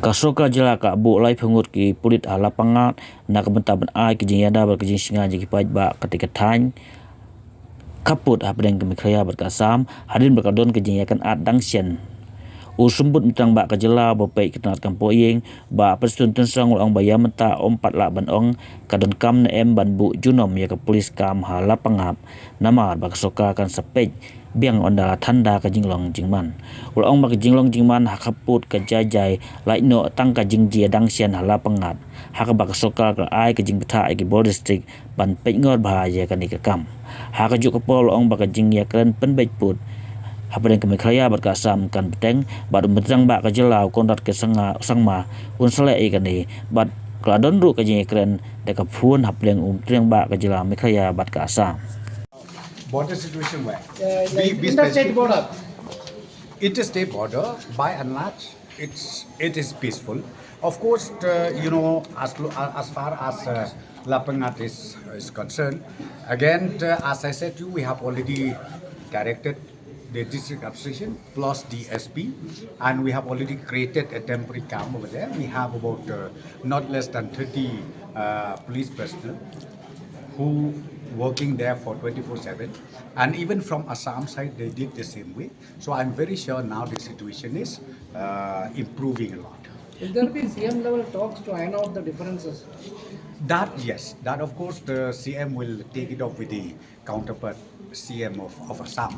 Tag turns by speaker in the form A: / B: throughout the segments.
A: Kasoka jela ka bu lai pengut ki pulit Lapangap na kebentaban ai ki jinyada ber ki singa ji paj ba ketika tany kaput apdeng ke mikhaya ber ka sam hadin berkadon ke jinyakan at dangsian usumbut mitang ba ka jela bo pe kitanat kampo yeng ba Prestone tensang ong bayam ta pat la ban ong kadon kam na em ban bu junom ya ka polis kam Lapangap nama ba kasoka kan sepej biang onda thanda ka jinglong jingman ulong ba ka jinglong jingman hakaput ka jajai lai no tang ka jingjia dangsian Lapangap haka ba kasoka ka ai ka jingbata ai ki bol district ban pe ngor ba ya ka ni ka kam haka ju ka pol ong ba ka jingya kan penbej put hapadeng ke mikhaya bat ka sam kan beteng bat umtrang ba ka jelau kondat ke sangma unsale i kani bat kladon ru ka jing kren de ka phun hapadeng umtrang ba ka jelau mikhaya bat ka sam
B: border situation where
C: interstate border.
B: interstate border by and large it is peaceful. Of course, as far as Lapangap is concerned, again, as I said to you, we have already directed the district administration plus the SP, and we have already created a temporary camp over there. We have about not less than 30 police personnel who working there for 24/7, and even from Assam side they did the same way. So I'm very sure now the situation is improving a lot.
C: Will there be CM level talks to iron out the differences?
B: That yes, that of course the CM will take it up with the counterpart CM of Assam,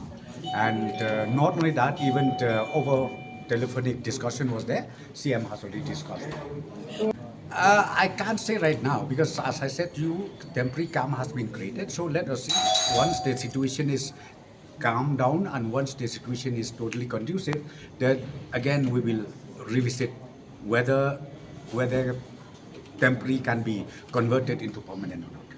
B: and not only that, even over telephonic discussion was there. CM has already discussed. I can't say right now because, as I said to you, temporary calm has been created. So let us see. Once the situation is calmed down and once the situation is totally conducive, then again we will revisit whether temporary can be converted into permanent or not.